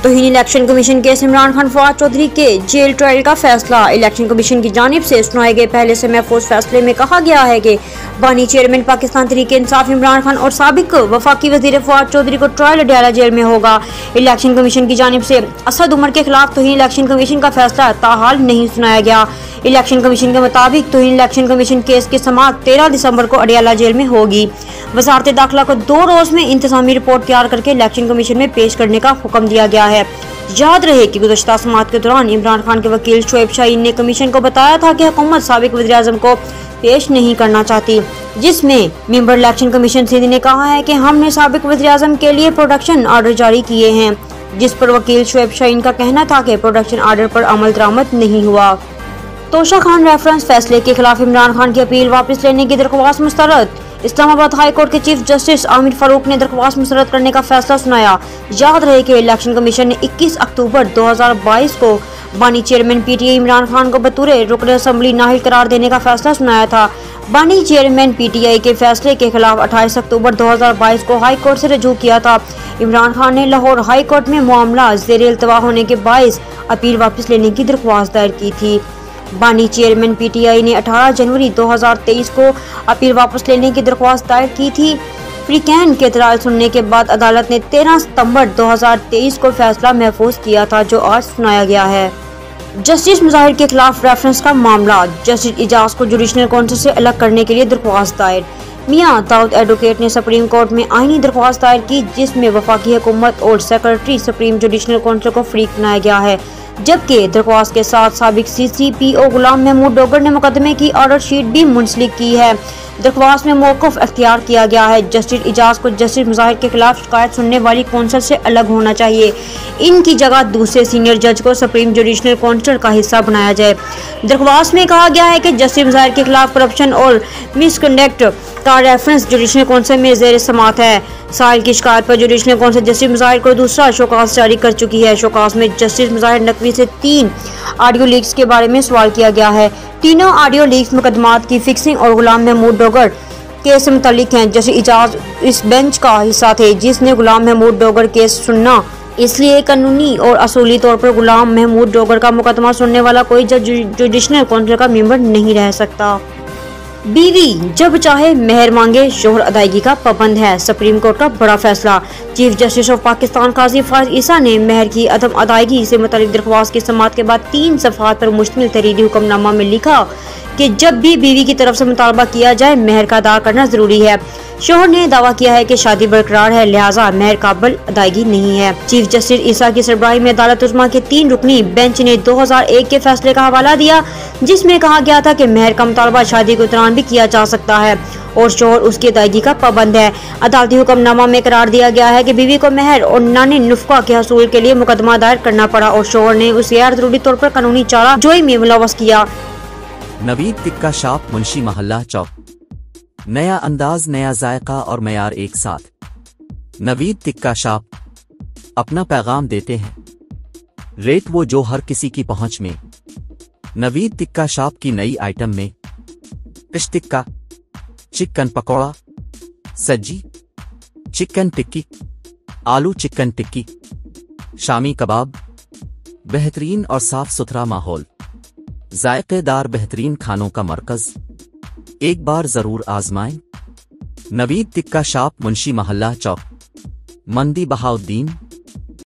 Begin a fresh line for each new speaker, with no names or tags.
तौहीन election commission case Imran Khan Fawad Chaudhry के jail trial का फैसला। इलेक्शन कमीशन की जानिब से सुनाए गए पहले से महफूज फैसले में कहा गया है कि बानी चेयरमैन पाकिस्तान तहरीक इंसाफ इमरान खान और साबिक वफाकी वजीर फवाद चौधरी को ट्रायल अडयाला जेल में होगा। इलेक्शन कमीशन की जानिब से असद उमर के खिलाफ तौहीन इलेक्शन कमीशन का फैसला ताहाल नहीं सुनाया गया। इलेक्शन कमीशन के मुताबिक तौहीन इलेक्शन कमीशन केस की समाअत 13 दिसंबर को अडयाला जेल में होगी। वजारत दाखिला को 2 रोज में इंतजामी रिपोर्ट तैयार करके इलेक्शन कमीशन में पेश करने का हुक्म दिया गया है। याद रहे कि गुज़श्ता समाअत के दौरान इमरान खान के वकील शोएब शाहीन ने कमीशन को बताया था कि हुकूमत साबिक वज़ीर-ए-आज़म को पेश नहीं करना चाहती, जिसमें मेंबर इलेक्शन कमीशन सिंध ने कहा है कि हमने साबिक वज़ीर-ए-आज़म के लिए प्रोटेक्शन आर्डर जारी किए हैं, जिस पर वकील शोएब शाहीन का कहना था कि प्रोटेक्शन आर्डर पर अमल दरामद नहीं हुआ। तोशा खान रेफरेंस फैसले के खिलाफ इमरान खान की अपील वापस लेने की दरख्वास्त मुस्तरद। इस्लामाबाद हाई कोर्ट के चीफ जस्टिस आमिर फारूक ने दरख्वास्त मुस्तरद करने का फैसला सुनाया। याद रहे कि इलेक्शन कमीशन ने 21 अक्टूबर 2022 को बानी चेयरमैन पीटीआई इमरान खान को बतौर रुकन असम्बली नाहिल करार देने का फैसला सुनाया था। बानी चेयरमैन पीटीआई के फैसले के खिलाफ 28 अक्टूबर 2022 को हाई कोर्ट से रजू किया था। इमरान खान ने लाहौर हाई कोर्ट में मामला ज़ेर इल्तवा होने के बाइस अपील वापस लेने की दरख्वास्त दायर की थी। बानी चेयरमैन पीटीआई ने 18 जनवरी 2023 को अपील वापस लेने की दरख्वास्त दायर की थी। फ्रीकैन के इतराल सुनने के बाद अदालत ने 13 सितंबर 2023 को फैसला महफूज किया था, जो आज सुनाया गया है। जस्टिस मुजाहिर के खिलाफ रेफरेंस का मामला। जस्टिस इजाज को जुडिशनल काउंसिल से अलग करने के लिए दरख्वास्त दायर। मियां दाऊद एडवोकेट ने सुप्रीम कोर्ट में आईनी दरख्वास्त दायर की, जिसमें वफाकी हुकूमत और सेक्रेटरी सुप्रीम जुडिशनल काउंसिल को फ्रीक बनाया गया है, जबकि दरख्वास्त के साथ साबिक CCPO गुलाम महमूद डोगर ने मुकदमे की ऑर्डर शीट भी मुंसलिक की है। दरख्वास्त में मौक़िफ़ अख्तियार किया गया है। जस्टिस इजाज को जस्टिस मुजाहिर के खिलाफ शिकायत सुनने वाली कौंसिल से अलग होना चाहिए। इनकी जगह दूसरे सीनियर जज को सुप्रीम जुडिशनल काउंसिल का हिस्सा बनाया जाए। दरख्वास्त में कहा गया है कि जस्टिस मुजाहिर के खिलाफ करप्शन और मिसकंडक्ट का रेफरेंस जुडिशनल काउंसिल में ज़ेर समाअत है। साहिल की शिकायत पर जुडिशनल काउंसिल जस्टिस मुजाहिर को दूसरा शोकास जारी कर चुकी है। शोकास में जस्टिस मुजाहिर नकवी से 3 ऑडियो लीक्स के बारे में सवाल किया गया है। तीनों ऑडियो लीक्स मुकदमात की फिक्सिंग और गुलाम महमूद डोगर केस से मुतल्लिक हैं। जस्टिस इजाज इस बेंच का हिस्सा थे जिसने गुलाम महमूद डोगर केस सुनना, इसलिए कानूनी और असूली तौर पर गुलाम महमूद डोगर का मुकदमा सुनने वाला कोई जज जुडिशनल काउंसिल का मेंबर नहीं रह सकता। बीवी जब चाहे मेहर मांगे, शोहर अदायगी का पाबंद है। सुप्रीम कोर्ट का बड़ा फैसला। चीफ जस्टिस ऑफ पाकिस्तान काजी फायज ईसा ने मेहर की अदम अदायगी से मुतालिक दरख्वास्त की समाअत के बाद 3 सफ़हात पर मुश्तमिल तहरीरी हुक्मनामा में लिखा कि जब भी बीवी की तरफ से मुतालबा किया जाए मेहर का अदा करना जरूरी है। शोहर ने दावा किया है कि शादी बरकरार है, लिहाजा मेहर काबिल अदायगी नहीं है। चीफ जस्टिस ईसा की सरबराही में अदालत उज़्मा के 3 रुकनी बेंच ने 2001 के फैसले का हवाला दिया, जिसमें कहा गया था कि मेहर का मुतालबा शादी के दौरान भी किया जा सकता है और शोहर उसकी अदायगी का पाबंद है। अदालती हुक्मनामा में करार दिया गया है कि बीवी को मेहर और नानी नुफ़्का के हसूल के लिए मुकदमा दायर करना पड़ा और शोहर ने उसे गैर जरूरी तौर पर कानूनी चारा जोई में मुलव्वस किया।
नवीद टिक्का शॉप, मुंशी महल्ला चौक। नया अंदाज, नया जायका और मयार एक साथ। नवीद टिक्का शॉप अपना पैगाम देते हैं, रेट वो जो हर किसी की पहुंच में। नवीद टिक्का शॉप की नई आइटम में फिश टिक्का, चिकन पकौड़ा, सज्जी, चिकन टिक्की, आलू चिकन टिक्की, शामी कबाब, बेहतरीन और साफ सुथरा माहौल, जायकेदार बेहतरीन खानों का मरकज। एक बार जरूर आजमाएं। नवीद टिक्का शॉप, मुंशी महल्ला चौक, मंदी बहाउद्दीन।